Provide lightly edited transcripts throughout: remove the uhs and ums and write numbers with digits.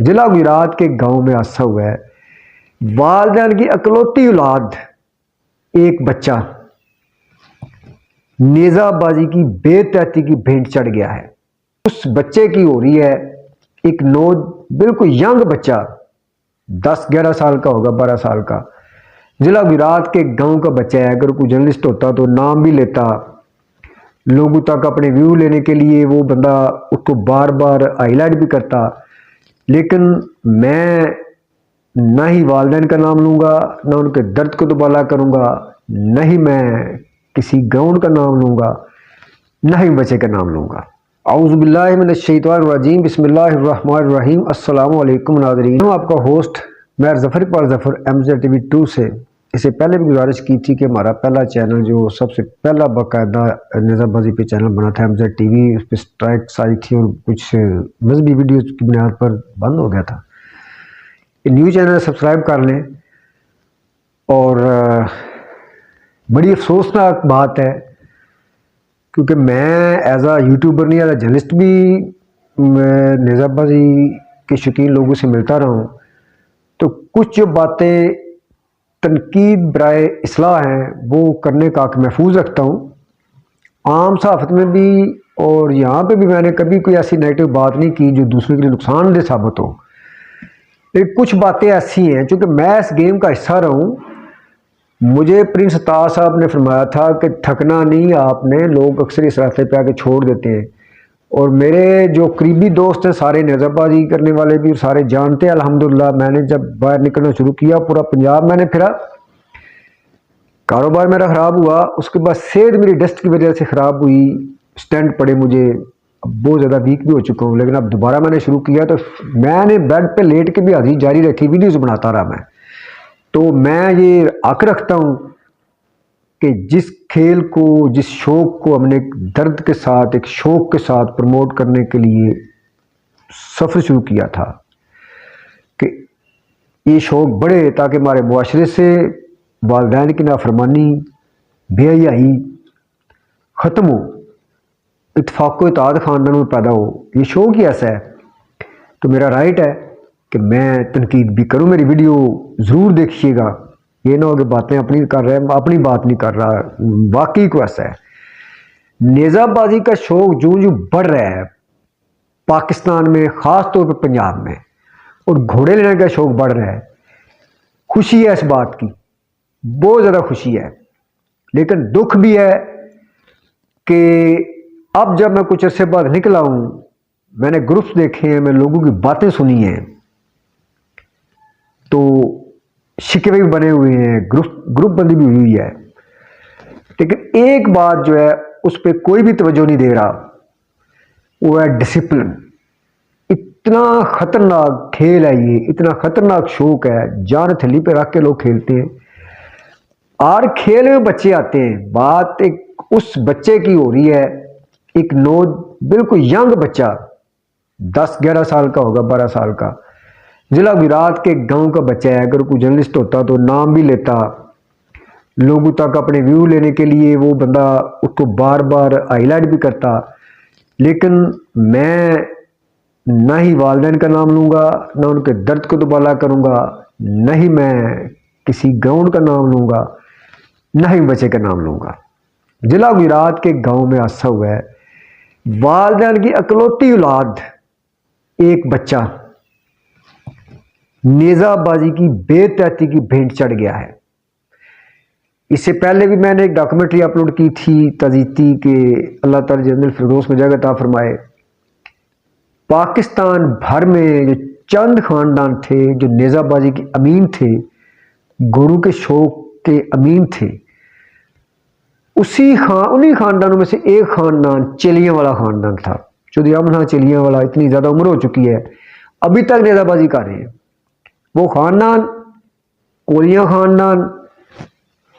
ضلع گجرات کے گاؤں میں حادثہ ہوا ہے۔ والدین کی اکلوتی اولاد ایک بچہ نیزہ بازی کی بے تحتی کی بھینٹ چڑھ گیا ہے۔ اس بچے کی ہو رہی ہے ایک بالکل ینگ بچہ 10-11 سال کا ہوگا، 12 سال کا، ضلع گجرات کے گاؤں کا بچہ ہے۔ اگر کوئی جرنلسٹ ہوتا تو نام بھی لیتا، لوگوں تک اپنے ویو لینے کے لیے وہ بندہ اس کو بار بار ہائی لائٹ بھی کرتا، لیکن میں نہ ہی والدین کا نام لوں گا، نہ ان کے درد کو دوبالا کروں گا، نہ ہی میں کسی گراؤنڈ کا نام لوں گا، نہ ہی بچے کا نام لوں گا۔ اعوذ باللہ من الشیطان الرجیم، بسم اللہ الرحمن الرحیم۔ السلام علیکم ناظرین، ہوں آپ کا ہوسٹ میں ظفر اقبال ظفر MZ TV 2 سے۔ اس سے پہلے بھی گزارش کی تھی کہ ہمارا پہلا چینل جو سب سے پہلا باقاعدہ نیزہ بازی پہ چینل بنا تھا MZ TV، اس پہ سٹرائکس آئی تھی اور کچھ مذہبی ویڈیوز کی بنیاد پر بند ہو گیا تھا۔ یہ نیو چینل سبسکرائب کر لیں۔ اور بڑی افسوسناک بات ہے کیونکہ میں ایز اے یوٹیوبر نہیں، ایز اے جرنلسٹ بھی نیزہ بازی کے شوقین لوگوں سے ملتا رہا ہوں، تو کچھ جو باتیں تنقید برائے اصلاح ہیں وہ کرنے کا حق محفوظ رکھتا ہوں۔ عام صحافت میں بھی اور یہاں پہ بھی میں نے کبھی کوئی ایسی نیگیٹو بات نہیں کی جو دوسرے کے لیے نقصان دہ ثابت ہو، لیکن کچھ باتیں ایسی ہیں چونکہ میں اس گیم کا حصہ رہا ہوں۔ مجھے پرنس طاہر صاحب نے فرمایا تھا کہ تھکنا نہیں آپ نے، لوگ اکثر اس راستے پہ آ کے چھوڑ دیتے ہیں، اور میرے جو قریبی دوست ہیں سارے نیزہ بازی کرنے والے بھی سارے جانتے ہیں الحمدللہ۔ میں نے جب باہر نکلنا شروع کیا پورا پنجاب میں نے پھرا، کاروبار میرا خراب ہوا، اس کے بعد صحت میری ڈسٹ کی وجہ سے خراب ہوئی، سٹینٹ پڑے مجھے، بہت زیادہ ویک بھی ہو چکا ہوں، لیکن اب دوبارہ میں نے شروع کیا تو میں نے بیڈ پہ لیٹ کے بھی حاضری جاری رکھی، ویڈیوز بناتا رہا میں۔ تو میں یہ حق رکھتا ہوں کہ جس کھیل کو، جس شوق کو ہم نے ایک درد کے ساتھ، ایک شوق کے ساتھ پروموٹ کرنے کے لیے سفر شروع کیا تھا، کہ یہ شوق بڑھے تاکہ ہمارے معاشرے سے والدین کی نافرمانی، بے حیائی ختم ہو، اتفاق و اتحاد خاندان میں پیدا ہو۔ یہ شوق ہی ایسا ہے تو میرا رائٹ ہے کہ میں تنقید بھی کروں۔ میری ویڈیو ضرور دیکھیے گا، یہ نہ ہو کہ باتیں اپنی کر رہے ہیں، اپنی بات نہیں کر رہا، واقعی کو ایسا ہے۔ نیزہ بازی کا شوق جو بڑھ رہا ہے پاکستان میں، خاص طور پہ پنجاب میں، اور گھوڑے لینے کا شوق بڑھ رہا ہے۔ خوشی ہے اس بات کی، بہت زیادہ خوشی ہے، لیکن دکھ بھی ہے کہ اب جب میں کچھ عرصے بعد نکلا ہوں، میں نے گروپس دیکھے ہیں، میں لوگوں کی باتیں سنی ہیں، تو شکوے بھی بنے ہوئے ہیں، گروپ بندی بھی ہوئی ہے، لیکن ایک بات جو ہے اس پہ کوئی بھی توجہ نہیں دے رہا، وہ ہے ڈسپلن۔ اتنا خطرناک کھیل ہے یہ، اتنا خطرناک شوق ہے، جان تھلی پہ رکھ کے لوگ کھیلتے ہیں، اور کھیل میں بچے آتے ہیں۔ بات ایک اس بچے کی ہو رہی ہے، ایک بالکل ینگ بچہ 10-11 سال کا ہوگا، 12 سال کا، ضلع گجرات کے گاؤں کا بچہ ہے۔ اگر کوئی جرنلسٹ ہوتا تو نام بھی لیتا، لوگوں تک اپنے ویو لینے کے لیے وہ بندہ اس کو بار بار ہائی لائٹ بھی کرتا، لیکن میں نہ ہی والدین کا نام لوں گا، نہ ان کے درد کو دوبالا کروں گا، نہ ہی میں کسی گراؤنڈ کا نام لوں گا، نہ ہی بچے کا نام لوں گا۔ ضلع گجرات کے گاؤں میں حادثہ ہوا ہے۔ والدین کی اکلوتی اولاد ایک بچہ نیزہ بازی کی بے تحتی کی بھینٹ چڑھ گیا ہے۔ اس سے پہلے بھی میں نے ایک ڈاکومنٹری اپلوڈ کی تھی تعزیتی، کہ اللہ تعالی جنت الفردوس میں جگہ عطا فرمائے۔ پاکستان بھر میں جو چند خاندان تھے جو نیزہ بازی کے امین تھے، گھوڑوں کے شوق کے امین تھے، انہی خاندانوں میں سے ایک خاندان چیلیاں والا خاندان تھا۔ چودھری امن خان چیلیاں والا، اتنی زیادہ عمر ہو چکی ہے، ابھی تک نیزہ بازی کر رہے ہیں۔ وہ خاندان کولیاں خاندان،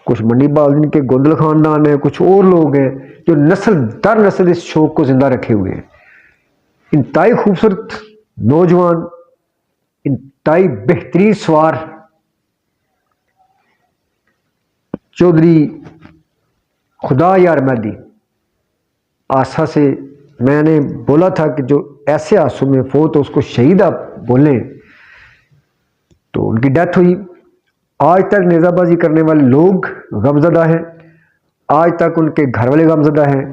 کچھ منڈی بالدین کے گوندل خاندان ہیں، کچھ اور لوگ ہیں جو نسل در نسل اس شوق کو زندہ رکھے ہوئے ہیں۔ انتہائی خوبصورت نوجوان، انتہائی بہترین سوار چودھری خدا یار مہدی آسا سے میں نے بولا تھا کہ جو ایسے حادثوں میں فوت ہو اس کو شہید آپ بولیں، تو ان کی ڈیتھ ہوئی۔ آج تک نیزہ بازی کرنے والے لوگ غمزدہ ہیں، آج تک ان کے گھر والے غمزدہ ہیں۔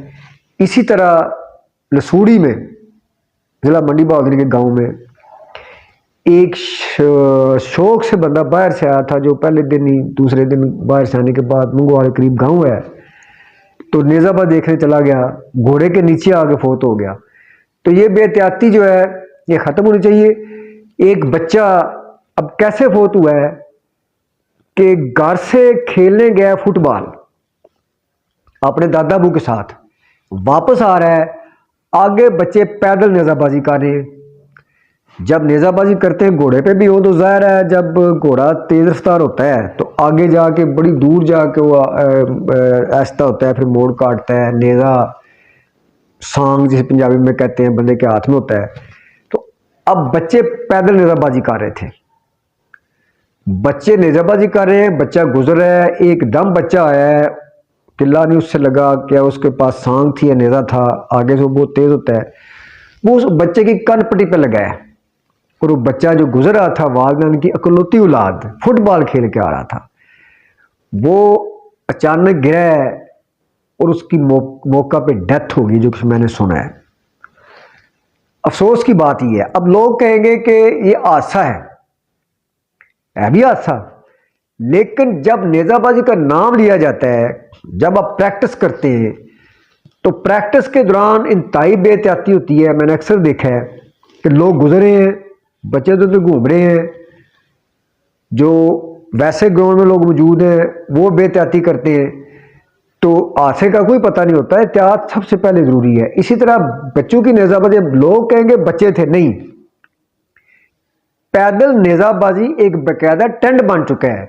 اسی طرح لسوڑی میں، ضلع منڈی بہادری کے گاؤں میں، ایک شوق سے بندہ باہر سے آیا تھا، جو پہلے دن ہی دوسرے دن باہر سے آنے کے بعد منگوال کے قریب گاؤں ہے، تو نیزہ باز دیکھنے چلا گیا، گھوڑے کے نیچے آ کے فوت ہو گیا۔ تو یہ بے احتیاطی جو ہے یہ ختم ہونی چاہیے۔ ایک بچہ اب کیسے فوت ہوا ہے کہ گھر سے کھیلنے گیا فٹ بال اپنے دادا ابو کے ساتھ، واپس آ رہا ہے، آگے بچے پیدل نیزہ بازی کر رہے ہیں۔ جب نیزہ بازی کرتے ہیں گھوڑے پہ بھی ہو تو ظاہر ہے جب گھوڑا تیز رفتار ہوتا ہے تو آگے جا کے بڑی دور جا کے وہ ایستا ہوتا ہے، پھر موڑ کاٹتا ہے۔ نیزہ سانگ جسے پنجابی میں کہتے ہیں بندے کے ہاتھ میں ہوتا ہے۔ تو اب بچے پیدل نیزہ بازی کر رہے تھے، بچے نیزہ بازی کر رہے ہیں، بچہ گزر رہا ہے، ایک دم بچہ آیا ہے، قلعہ نہیں اس سے لگا، کیا اس کے پاس سانگ تھی یا نیزہ تھا، آگے سے وہ بہت تیز ہوتا ہے، وہ اس بچے کی کن پٹی پہ لگا ہے، اور وہ بچہ جو گزر رہا تھا والدین کی اکلوتی اولاد فٹ بال کھیل کے آ رہا تھا، وہ اچانک گرا ہے اور اس کی موقع پہ ڈیتھ ہوگی، جو کہ میں نے سنا ہے۔ افسوس کی بات یہ ہے، اب لوگ کہیں گے کہ یہ حادثہ ہے بھی حادثہ، لیکن جب نیزہ بازی کا نام لیا جاتا ہے، جب آپ پریکٹس کرتے ہیں تو پریکٹس کے دوران انتہائی بے احتیاطی ہوتی ہے۔ میں نے اکثر دیکھا ہے کہ لوگ گزرے ہیں، بچے تو گھوم رہے ہیں، جو ویسے گراؤنڈ میں لوگ موجود ہیں وہ بے احتیاطی کرتے ہیں، تو حادثے کا کوئی پتہ نہیں ہوتا ہے۔ احتیاط سب سے پہلے ضروری ہے۔ اسی طرح بچوں کی نیزہ بازی، لوگ کہیں گے بچے تھے، نہیں، پیدل نیزہ بازی ایک باقاعدہ ٹرینڈ بن چکا ہے۔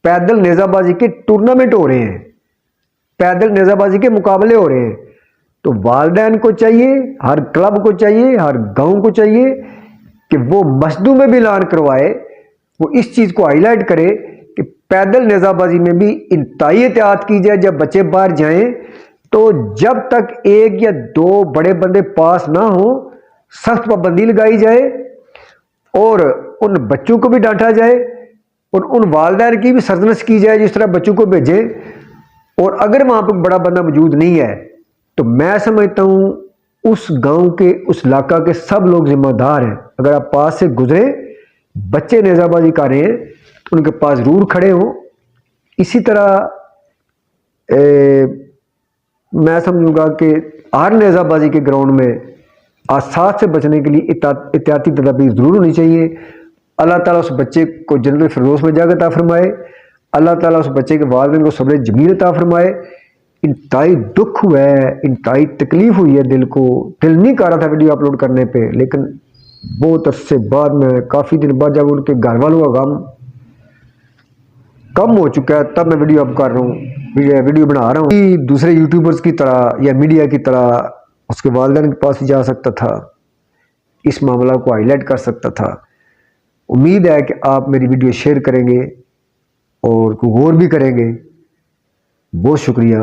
پیدل نیزہ بازی کے ٹورنامنٹ ہو رہے ہیں، پیدل نیزہ بازی کے مقابلے ہو رہے ہیں، تو والدین کو چاہیے، ہر کلب کو چاہیے، ہر گاؤں کو چاہیے کہ وہ مسجدوں میں بھی اعلان کروائے، وہ اس چیز کو ہائی لائٹ کرے کہ پیدل نیزہ بازی میں بھی انتہائی احتیاط کی جائے۔ جب بچے باہر جائیں تو جب تک ایک یا دو بڑے بندے پاس نہ ہوں سخت پابندی لگائی جائے، اور ان بچوں کو بھی ڈانٹا جائے، اور ان والدین کی بھی سرزنش کی جائے جس طرح بچوں کو بھیجیں۔ اور اگر وہاں پہ بڑا بندہ موجود نہیں ہے تو میں سمجھتا ہوں اس گاؤں کے، اس علاقہ کے سب لوگ ذمہ دار ہیں۔ اگر آپ پاس سے گزرے، بچے نیزہ بازی کر رہے ہیں تو ان کے پاس ضرور کھڑے ہوں۔ اسی طرح میں سمجھوں گا کہ ہر نیزہ بازی کے گراؤنڈ میں حادثات سے بچنے کے لیے احتیاطی تدابیر ضرور ہونی چاہیے۔ اللہ تعالیٰ اس بچے کو جنت الفردوس میں جگہ عطا فرمائے، اللہ تعالیٰ اس بچے کے والدین کو صبر جمیل عطا فرمائے۔ انتہائی دکھ ہوا ہے، انتہائی تکلیف ہوئی ہے، دل کو، دل نہیں کر رہا تھا ویڈیو اپلوڈ کرنے پہ، لیکن بہت عرصے بعد میں، کافی دن بعد جب ان کے گھر والوں کا غم کم ہو چکا ہے تب میں ویڈیو اپ کر رہا ہوں، ویڈیو بنا رہا ہوں۔ دوسرے یوٹیوبرز کی طرح یا میڈیا کی طرح اس کے والدین کے پاس ہی جا سکتا تھا، اس معاملہ کو ہائی لائٹ کر سکتا تھا۔ امید ہے کہ آپ میری ویڈیو شیئر کریں گے اور غور بھی کریں گے۔ بہت شکریہ،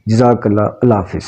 جزاک اللہ، اللہ حافظ۔